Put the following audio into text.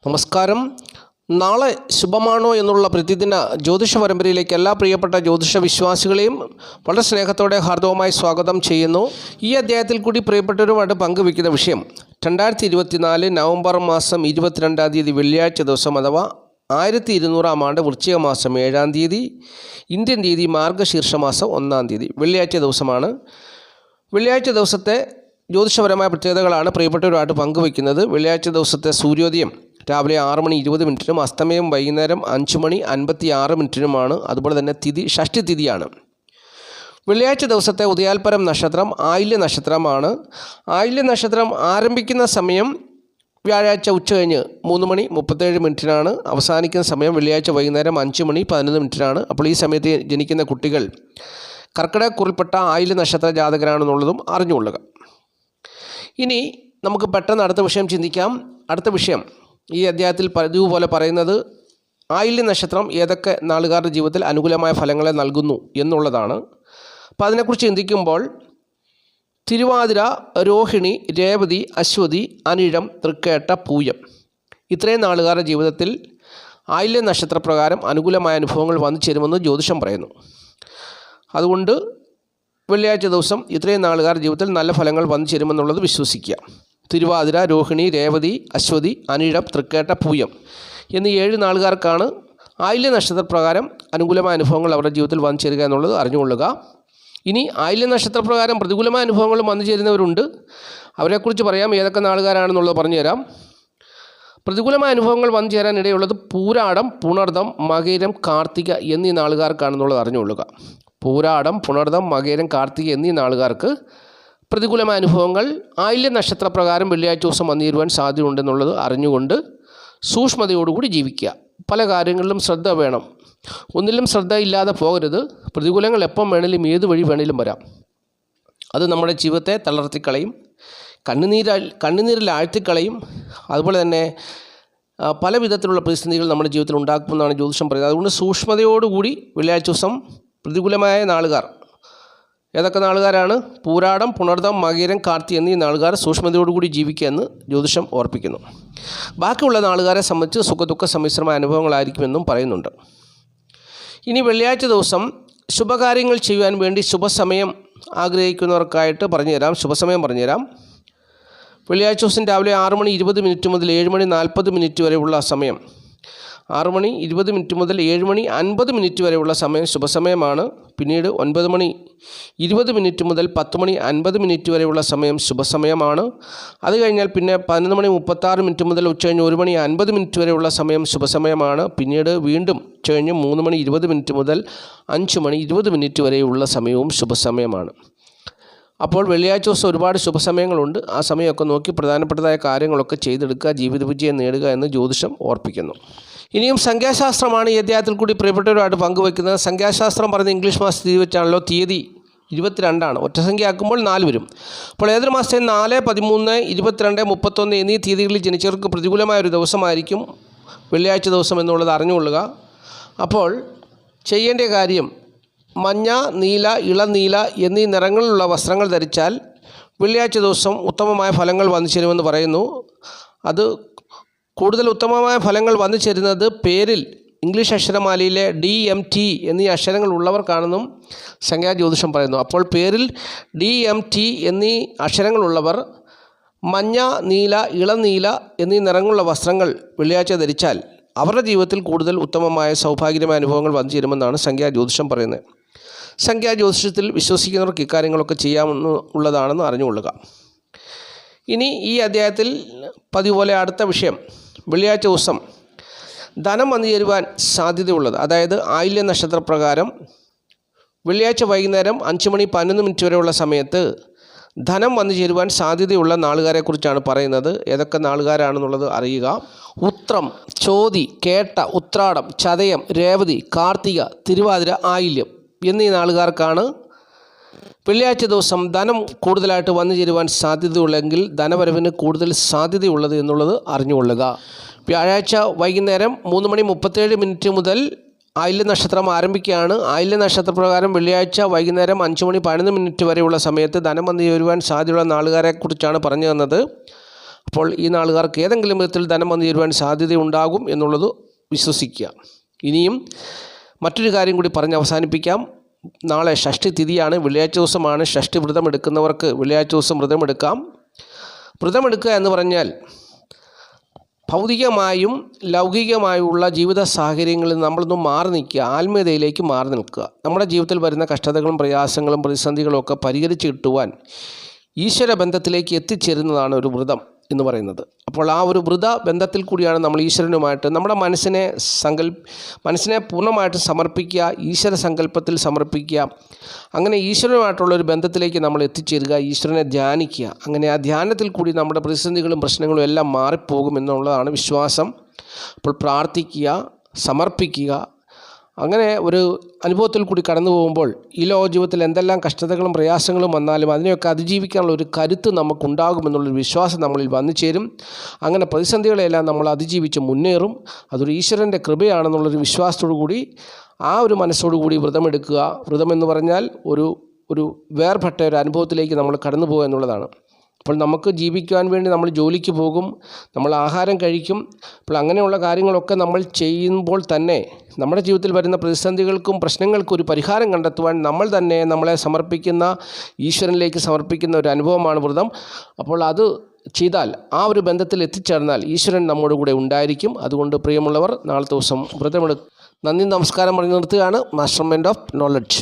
നമസ്കാരം. നാളെ ശുഭമാണോ എന്നുള്ള പ്രതിദിന ജ്യോതിഷ പരമ്പരയിലേക്ക് എല്ലാ പ്രിയപ്പെട്ട ജ്യോതിഷ വിശ്വാസികളെയും വളരെ സ്നേഹത്തോടെ ഹാർദവമായി സ്വാഗതം ചെയ്യുന്നു. ഈ അധ്യായത്തിൽ കൂടി പ്രിയപ്പെട്ടവരുമായിട്ട് പങ്കുവയ്ക്കുന്ന വിഷയം 2024 നവംബർ മാസം 22-ാം തീയതി വെള്ളിയാഴ്ച ദിവസം അഥവാ 1200-ാം ആണ്ട് വൃശ്ചിക മാസം 7-ാം തീയതി, ഇന്ത്യൻ തീയതി മാർഗ്ഗശീർഷ മാസം 1-ാം തീയതി വെള്ളിയാഴ്ച ദിവസമാണ്. വെള്ളിയാഴ്ച ദിവസത്തെ ജ്യോതിഷപരമായ പ്രത്യേകതകളാണ് പ്രിയപ്പെട്ടവരുമായിട്ട് പങ്കുവയ്ക്കുന്നത്. വെള്ളിയാഴ്ച ദിവസത്തെ സൂര്യോദയം രാവിലെ 6:20 അസ്തമയം വൈകുന്നേരം 5:56 അതുപോലെ തന്നെ തിഥി ഷഷ്ടി തിഥിയാണ്. വെള്ളിയാഴ്ച ദിവസത്തെ ഉദയാൽപരം നക്ഷത്രം ആയില്യ നക്ഷത്രമാണ്. ആയില്യ നക്ഷത്രം ആരംഭിക്കുന്ന സമയം വ്യാഴാഴ്ച ഉച്ചകഴിഞ്ഞ് 3:37 അവസാനിക്കുന്ന സമയം വെള്ളിയാഴ്ച വൈകുന്നേരം 5:11 അപ്പോൾ ഈ സമയത്ത് ജനിക്കുന്ന കുട്ടികൾ കർക്കിടകക്കുറിൽപ്പെട്ട ആയില്യ നക്ഷത്ര ജാതകരാണെന്നുള്ളതും അറിഞ്ഞുകൊള്ളുക. ഇനി നമുക്ക് പെട്ടെന്ന് അടുത്ത വിഷയം ചിന്തിക്കാം. അടുത്ത വിഷയം ഈ അധ്യായത്തിൽ പതിവുപോലെ പറയുന്നത് ആയില്യ നക്ഷത്രം ഏതൊക്കെ നാളുകാരുടെ ജീവിതത്തിൽ അനുകൂലമായ ഫലങ്ങളെ നൽകുന്നു എന്നുള്ളതാണ്. അപ്പോൾ അതിനെക്കുറിച്ച് ചിന്തിക്കുമ്പോൾ തിരുവാതിര, രോഹിണി, രേവതി, അശ്വതി, അനിഴം, തൃക്കേട്ട, പൂയം ഇത്രയും നാളുകാരുടെ ജീവിതത്തിൽ ആയില്യ നക്ഷത്രപ്രകാരം അനുകൂലമായ അനുഭവങ്ങൾ വന്നു ചേരുമെന്ന് ജ്യോതിഷം പറയുന്നു. അതുകൊണ്ട് വെള്ളിയാഴ്ച ദിവസം ഇത്രയും നാളുകാരുടെ ജീവിതത്തിൽ നല്ല ഫലങ്ങൾ വന്നു ചേരുമെന്നുള്ളത് വിശ്വസിക്കുക. തിരുവാതിര, രോഹിണി, രേവതി, അശ്വതി, അനിഴം, തൃക്കേട്ട, പൂയം എന്നീ 7 നാളുകാർക്കാണ് ആയില്യ നക്ഷത്രപ്രകാരം അനുകൂലമായ അനുഭവങ്ങൾ അവരുടെ ജീവിതത്തിൽ വന്നു ചേരുക എന്നുള്ളത് അറിഞ്ഞുകൊള്ളുക. ഇനി ആയില്യ നക്ഷത്രപ്രകാരം പ്രതികൂലമായ അനുഭവങ്ങളും വന്നു ചേരുന്നവരുണ്ട്. അവരെക്കുറിച്ച് പറയാം. ഏതൊക്കെ നാളുകാരാണെന്നുള്ളത് പറഞ്ഞുതരാം. പ്രതികൂലമായ അനുഭവങ്ങൾ വന്നു ചേരാൻ ഇടയുള്ളത് പൂരാടം, പുണർദം, മകയിരം, കാർത്തിക എന്നീ നാളുകാർക്കാണെന്നുള്ളത് അറിഞ്ഞുകൊള്ളുക. പൂരാടം, പുണർദം, മകയിരം, കാർത്തിക എന്നീ നാളുകാർക്ക് പ്രതികൂലമായ അനുഭവങ്ങൾ ആയില്യ നക്ഷത്രപ്രകാരം വെള്ളിയാഴ്ച ദിവസം വന്നു ചേരുവാൻ സാധ്യതയുണ്ടെന്നുള്ളത് അറിഞ്ഞുകൊണ്ട് സൂക്ഷ്മതയോടുകൂടി ജീവിക്കുക. പല കാര്യങ്ങളിലും ശ്രദ്ധ വേണം. ഒന്നിലും ശ്രദ്ധ ഇല്ലാതെ പോകരുത്. പ്രതികൂലങ്ങൾ എപ്പം വേണേലും ഏത് വഴി വേണേലും വരാം. അത് നമ്മുടെ ജീവിതത്തെ തളർത്തിക്കളയും, കണ്ണുനീരിൽ ആഴ്ത്തിക്കളയും. അതുപോലെ തന്നെ പല വിധത്തിലുള്ള പ്രതിസന്ധികൾ നമ്മുടെ ജീവിതത്തിൽ ഉണ്ടാക്കുമെന്നാണ് ജ്യോതിഷം പറയുന്നത്. അതുകൊണ്ട് സൂക്ഷ്മതയോടുകൂടി വെള്ളിയാഴ്ച ദിവസം പ്രതികൂലമായ നാളുകാർ ഏതൊക്കെ നാളുകാരാണ്? പൂരാടം, പുണർദം, മകയിരം, കാർത്തി എന്നീ നാളുകാർ സൂക്ഷ്മതയോടുകൂടി ജീവിക്കുക എന്ന് ജ്യോതിഷം ഓർപ്പിക്കുന്നു. ബാക്കിയുള്ള നാളുകാരെ സംബന്ധിച്ച് സുഖദുഃഖ സമ്മിശ്രമായ അനുഭവങ്ങളായിരിക്കുമെന്നും പറയുന്നുണ്ട്. ഇനി വെള്ളിയാഴ്ച ദിവസം ശുഭകാര്യങ്ങൾ ചെയ്യുവാൻ വേണ്ടി ശുഭസമയം ആഗ്രഹിക്കുന്നവർക്കായിട്ട് ശുഭസമയം പറഞ്ഞുതരാം. വെള്ളിയാഴ്ച ദിവസം രാവിലെ 6:20 മുതൽ 7:40 വരെയുള്ള സമയം, 6:20 മുതൽ 7:50 വരെയുള്ള സമയം ശുഭസമയമാണ്. പിന്നീട് 9:20 മുതൽ 10:50 വരെയുള്ള സമയം ശുഭസമയമാണ്. അത് കഴിഞ്ഞാൽ പിന്നെ 11:36 മുതൽ ഉച്ചകഴിഞ്ഞ് 1:50 വരെയുള്ള സമയം ശുഭസമയമാണ്. പിന്നീട് വീണ്ടും ഉച്ചകഴിഞ്ഞ് 3:20 മുതൽ 5:20 വരെയുള്ള സമയവും ശുഭസമയമാണ്. അപ്പോൾ വെള്ളിയാഴ്ച ദിവസം ഒരുപാട് ശുഭസമയങ്ങളുണ്ട്. ആ സമയമൊക്കെ നോക്കി പ്രധാനപ്പെട്ടതായ കാര്യങ്ങളൊക്കെ ചെയ്തെടുക്കുക, ജീവിത വിജയം നേടുക എന്ന് ജ്യോതിഷം ഓർപ്പിക്കുന്നു. ഇനിയും സംഖ്യാശാസ്ത്രമാണ് ഈ അധ്യായത്തിൽ കൂടി പ്രിയപ്പെട്ടവരുമായിട്ട് പങ്കുവയ്ക്കുന്നത്. സംഖ്യാശാസ്ത്രം പറയുന്നത് ഇംഗ്ലീഷ് മാസ തീയതി വെച്ചാണല്ലോ. തീയതി 22 ഒറ്റസംഖ്യ ആക്കുമ്പോൾ 4 വരും. അപ്പോൾ ഏതൊരു മാസത്തെ 4, 13, 22, 31 എന്നീ തീയതികളിൽ ജനിച്ചവർക്ക് പ്രതികൂലമായ ഒരു ദിവസമായിരിക്കും വെള്ളിയാഴ്ച ദിവസം എന്നുള്ളത് അറിഞ്ഞുകൊള്ളുക. അപ്പോൾ ചെയ്യേണ്ട കാര്യം മഞ്ഞ, നീല, ഇളനീല എന്നീ നിറങ്ങളിലുള്ള വസ്ത്രങ്ങൾ ധരിച്ചാൽ വെള്ളിയാഴ്ച ദിവസം ഉത്തമമായ ഫലങ്ങൾ വന്നു ചേരുമെന്ന് പറയുന്നു. അത് കൂടുതൽ ഉത്തമമായ ഫലങ്ങൾ വന്നു ചേരുന്നത് പേരിൽ ഇംഗ്ലീഷ് അക്ഷരമാലയിലെ DMT എന്നീ അക്ഷരങ്ങൾ ഉള്ളവർക്കാണെന്നും സംഖ്യാജ്യോതിഷം പറയുന്നു. അപ്പോൾ പേരിൽ DMT എന്നീ അക്ഷരങ്ങളുള്ളവർ മഞ്ഞ, നീല, ഇളനീല എന്നീ നിറങ്ങളുള്ള വസ്ത്രങ്ങൾ വെള്ളിയാഴ്ച ധരിച്ചാൽ അവരുടെ ജീവിതത്തിൽ കൂടുതൽ ഉത്തമമായ സൗഭാഗ്യമായ അനുഭവങ്ങൾ വന്നു ചേരുമെന്നാണ് സംഖ്യാജ്യോതിഷം പറയുന്നത്. സംഖ്യാജ്യോതിഷത്തിൽ വിശ്വസിക്കുന്നവർക്ക് ഇക്കാര്യങ്ങളൊക്കെ ചെയ്യാമെന്നുള്ളതാണെന്ന് അറിഞ്ഞുകൊള്ളുക. ഇനി ഈ അധ്യായത്തിൽ പതിവുപോലെ അടുത്ത വിഷയം വെള്ളിയാഴ്ച ദിവസം ധനം വന്നു ചേരുവാൻ സാധ്യതയുള്ളത്, അതായത് ആയില്യ നക്ഷത്രപ്രകാരം വെള്ളിയാഴ്ച വൈകുന്നേരം 5:11 വരെയുള്ള സമയത്ത് ധനം വന്നു ചേരുവാൻ സാധ്യതയുള്ള നാളുകാരെക്കുറിച്ചാണ് പറയുന്നത്. ഏതൊക്കെ നാളുകാരാണെന്നുള്ളത് അറിയുക. ഉത്രം, ചോതി, കേട്ട, ഉത്രാടം, ചതയം, രേവതി, കാർത്തിക, തിരുവാതിര, ആയില്യം എന്നീ നാളുകാർക്കാണ് വെള്ളിയാഴ്ച ദിവസം ധനം കൂടുതലായിട്ട് വന്നു ചേരുവാൻ സാധ്യതയുള്ളെങ്കിൽ ധനവരവിന് കൂടുതൽ സാധ്യതയുള്ളത് എന്നുള്ളത് അറിഞ്ഞുകൊള്ളുക. വ്യാഴാഴ്ച വൈകുന്നേരം 3:37 മുതൽ ആയില്യ നക്ഷത്രം ആരംഭിക്കുകയാണ്. ആയില്യ നക്ഷത്രപ്രകാരം വെള്ളിയാഴ്ച വൈകുന്നേരം 5:11 വരെയുള്ള സമയത്ത് ധനം വന്നു ചേരുവാൻ സാധ്യതയുള്ള നാളുകാരെക്കുറിച്ചാണ് പറഞ്ഞു തന്നത്. അപ്പോൾ ഈ നാളുകാർക്ക് ഏതെങ്കിലും വിധത്തിൽ ധനം വന്നു ചേരുവാൻ സാധ്യതയുണ്ടാകും എന്നുള്ളത് വിശ്വസിക്കുക. ഇനിയും മറ്റൊരു കാര്യം കൂടി പറഞ്ഞ് അവസാനിപ്പിക്കാം. നാളെ ഷഷ്ഠി തിഥിയാണ്, വെള്ളിയാഴ്ച ദിവസമാണ്. ഷഷ്ഠി വ്രതം എടുക്കുന്നവർക്ക് വെള്ളിയാഴ്ച ദിവസം വ്രതമെടുക്കാം. വ്രതമെടുക്കുക എന്ന് പറഞ്ഞാൽ ഭൗതികമായും ലൗകികമായുള്ള ജീവിത സാഹചര്യങ്ങളിൽ നമ്മളൊന്നും മാറി നിൽക്കുക, ആത്മീയതയിലേക്ക് മാറി നിൽക്കുക. നമ്മുടെ ജീവിതത്തിൽ വരുന്ന കഷ്ടതകളും പ്രയാസങ്ങളും പ്രതിസന്ധികളും ഒക്കെ പരിഹരിച്ച് കിട്ടുവാൻ ഈശ്വര ബന്ധത്തിലേക്ക് എത്തിച്ചേരുന്നതാണ് ഒരു വ്രതം എന്ന് പറയുന്നത്. അപ്പോൾ ആ ഒരു വ്രത ബന്ധത്തിൽ കൂടിയാണ് നമ്മൾ ഈശ്വരനുമായിട്ട് നമ്മുടെ മനസ്സിനെ പൂർണ്ണമായിട്ട് സമർപ്പിക്കുക, ഈശ്വര സങ്കല്പത്തിൽ സമർപ്പിക്കുക. അങ്ങനെ ഈശ്വരനുമായിട്ടുള്ളൊരു ബന്ധത്തിലേക്ക് നമ്മൾ എത്തിച്ചേരുക, ഈശ്വരനെ ധ്യാനിക്കുക. അങ്ങനെ ആ ധ്യാനത്തിൽ കൂടി നമ്മുടെ പ്രതിസന്ധികളും പ്രശ്നങ്ങളും എല്ലാം മാറിപ്പോകും എന്നുള്ളതാണ് വിശ്വാസം. അപ്പോൾ പ്രാർത്ഥിക്കുക, സമർപ്പിക്കുക. അങ്ങനെ ഒരു അനുഭവത്തിൽ കൂടി കടന്നു പോകുമ്പോൾ ഈ ലോക ജീവിതത്തിൽ എന്തെല്ലാം കഷ്ടതകളും പ്രയാസങ്ങളും വന്നാലും അതിനെയൊക്കെ അതിജീവിക്കാനുള്ള ഒരു കരുത്ത് നമുക്കുണ്ടാകുമെന്നുള്ളൊരു വിശ്വാസം നമ്മളിൽ വന്നു ചേരും. അങ്ങനെ പ്രതിസന്ധികളെല്ലാം നമ്മൾ അതിജീവിച്ച് മുന്നേറും. അതൊരു ഈശ്വരൻ്റെ കൃപയാണെന്നുള്ളൊരു വിശ്വാസത്തോടു കൂടി ആ ഒരു മനസ്സോടുകൂടി വ്രതമെടുക്കുക. വ്രതമെന്ന് പറഞ്ഞാൽ ഒരു വേർപെട്ട ഒരു അനുഭവത്തിലേക്ക് നമ്മൾ കടന്നു പോകുക എന്നുള്ളതാണ്. അപ്പോൾ നമുക്ക് ജീവിക്കുവാൻ വേണ്ടി നമ്മൾ ജോലിക്ക് പോകും, നമ്മൾ ആഹാരം കഴിക്കും. അപ്പോൾ അങ്ങനെയുള്ള കാര്യങ്ങളൊക്കെ നമ്മൾ ചെയ്യുമ്പോൾ തന്നെ നമ്മുടെ ജീവിതത്തിൽ വരുന്ന പ്രതിസന്ധികൾക്കും പ്രശ്നങ്ങൾക്കും ഒരു പരിഹാരം കണ്ടെത്തുവാൻ നമ്മൾ തന്നെ നമ്മളെ സമർപ്പിക്കുന്ന, ഈശ്വരനിലേക്ക് സമർപ്പിക്കുന്ന ഒരു അനുഭവമാണ് വ്രതം. അപ്പോൾ അത് ചെയ്താൽ, ആ ഒരു ബന്ധത്തിൽ എത്തിച്ചേർന്നാൽ ഈശ്വരൻ നമ്മുടെ കൂടെ ഉണ്ടായിരിക്കും. അതുകൊണ്ട് പ്രിയമുള്ളവർ, നാളത്തെ ദിവസം വ്രതമെടുക്കും. നന്ദി, നമസ്കാരം പറഞ്ഞു നിർത്തുകയാണ്. Master mind of knowledge.